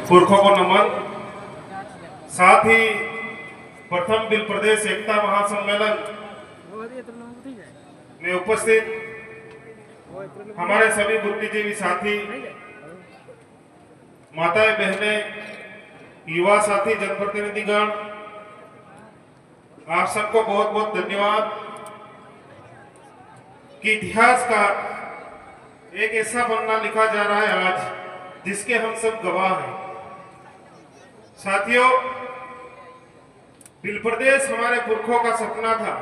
पुरखों को नमन। साथ ही प्रथम बिल प्रदेश एकता महासम्मेलन में उपस्थित हमारे सभी बुद्धिजीवी साथी, माताएं, बहनें, युवा साथी, जनप्रतिनिधिगण, आप सबको बहुत बहुत धन्यवाद कि इतिहास का एक ऐसा पन्ना लिखा जा रहा है आज जिसके हम सब गवाह हैं। साथियों, बिल प्रदेश हमारे पुरखों का सपना था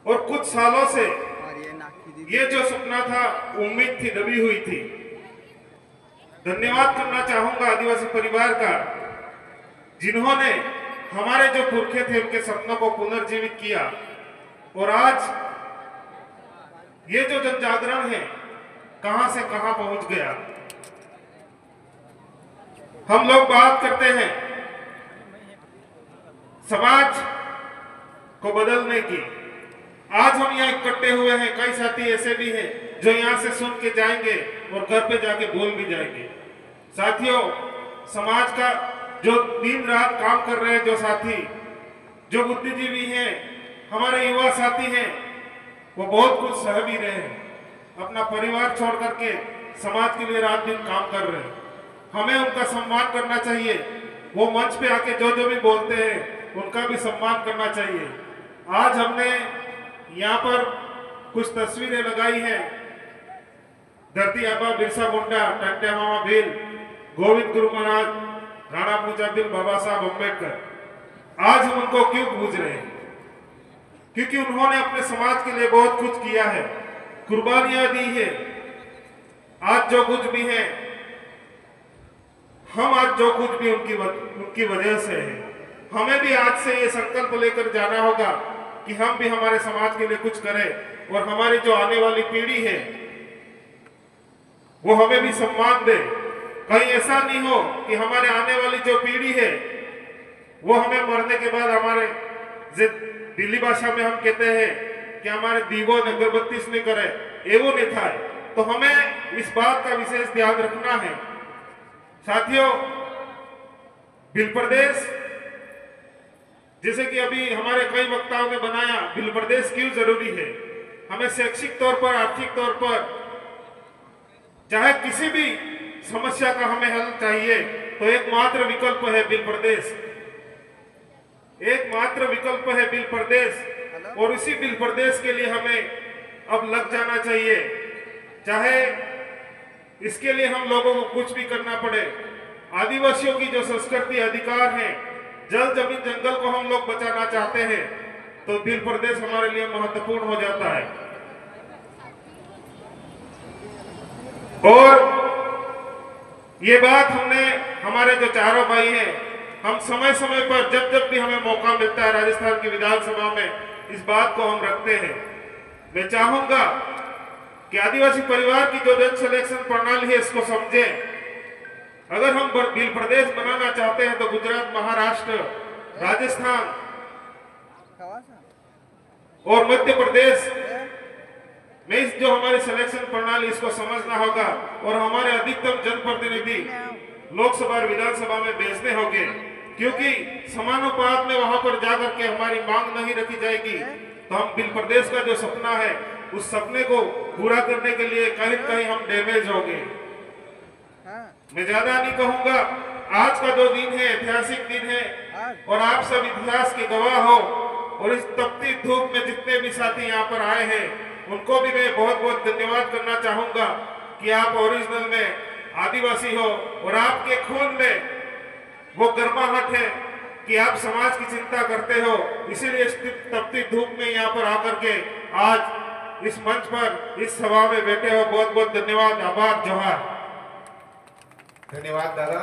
और कुछ सालों से ये जो सपना था उम्मीद थी, दबी हुई थी। धन्यवाद करना चाहूंगा आदिवासी परिवार का, जिन्होंने हमारे जो पुरखे थे उनके सपनों को पुनर्जीवित किया। और आज ये जो जन जागरण है कहां से कहां पहुंच गया। हम लोग बात करते हैं समाज को बदलने की। आज हम यहाँ इकट्ठे हुए हैं, कई साथी ऐसे भी हैं जो यहाँ से सुन के जाएंगे और घर पे जाके बोल भी जाएंगे। साथियों, समाज का जो दिन रात काम कर रहे हैं जो साथी, जो बुद्धिजीवी हैं, हमारे युवा साथी हैं, वो बहुत कुछ सह भी रहे हैं। अपना परिवार छोड़ करके समाज के लिए रात दिन काम कर रहे हैं। हमें उनका सम्मान करना चाहिए। वो मंच पे आके जो जो भी बोलते हैं उनका भी सम्मान करना चाहिए। आज हमने यहाँ पर कुछ तस्वीरें लगाई हैं। धरती आबा बिरसा मुंडा, टंट्या मामा भील, गोविंद गुरु महाराज, राणा पूजा बिल, बाबा साहब अम्बेडकर। आज हम उनको क्यों पूज रहे हैं? क्योंकि उन्होंने अपने समाज के लिए बहुत कुछ किया है, कुर्बानियां दी है। आज जो कुछ भी है, हम आज जो कुछ भी उनकी वजह से है। हमें भी आज से ये संकल्प लेकर जाना होगा कि हम भी हमारे समाज के लिए कुछ करें और हमारी जो आने वाली पीढ़ी है वो हमें भी सम्मान दे। कहीं ऐसा नहीं हो कि हमारे आने वाली जो पीढ़ी है वो हमें मरने के बाद हमारे, दिल्ली भाषा में हम कहते हैं कि हमारे दीवो ने अगरबत्ती नहीं करे, एवो नहीं था। तो हमें इस बात का विशेष ध्यान रखना है। साथियों, बिल प्रदेश, जैसे कि अभी हमारे कई वक्ताओं ने बनाया, बिल प्रदेश क्यों जरूरी है। हमें शैक्षिक तौर पर, आर्थिक तौर पर, चाहे किसी भी समस्या का हमें हल चाहिए तो एकमात्र विकल्प है बिल प्रदेश। एकमात्र विकल्प है बिल प्रदेश। और इसी बिल प्रदेश के लिए हमें अब लग जाना चाहिए, चाहे इसके लिए हम लोगों को कुछ भी करना पड़े। आदिवासियों की जो संस्कृति, अधिकार है, जल जमीन जंगल को हम लोग बचाना चाहते हैं तो बिल प्रदेश हमारे लिए महत्वपूर्ण हो जाता है। और ये बात हमने, हमारे जो चारों भाई हैं, हम समय समय पर जब जब भी हमें मौका मिलता है राजस्थान की विधानसभा में, इस बात को हम रखते हैं। मैं चाहूंगा कि आदिवासी परिवार की जो जन सिलेक्शन प्रणाली है इसको समझें। अगर हम बिल प्रदेश बनाना चाहते हैं तो गुजरात, महाराष्ट्र, राजस्थान और मध्य प्रदेश में इस जो हमारी सिलेक्शन प्रणाली, इसको समझना होगा और हमारे अधिकतम जनप्रतिनिधि लोकसभा और विधानसभा में भेजने होंगे। क्योंकि समानुपात में वहां पर जाकर के हमारी मांग नहीं रखी जाएगी तो हम बिल प्रदेश का जो सपना है उस सपने को पूरा करने के लिए कहीं कहीं हम डैमेज हो गए। मैं ज्यादा नहीं कहूंगा। आज का जो दिन है ऐतिहासिक दिन है और आप सब इतिहास के गवाह हो। और इस तपती धूप में जितने भी साथी यहाँ पर आए हैं उनको भी मैं बहुत बहुत धन्यवाद करना चाहूंगा कि आप ओरिजिनल में आदिवासी हो और आपके खून में वो गर्माहट है कि आप समाज की चिंता करते हो। इसीलिए इस तपती धूप में यहाँ पर आकर के आज इस मंच पर, इस सभा में बैठे हो। बहुत बहुत धन्यवाद, आभार, जोहार। धन्यवाद दादा।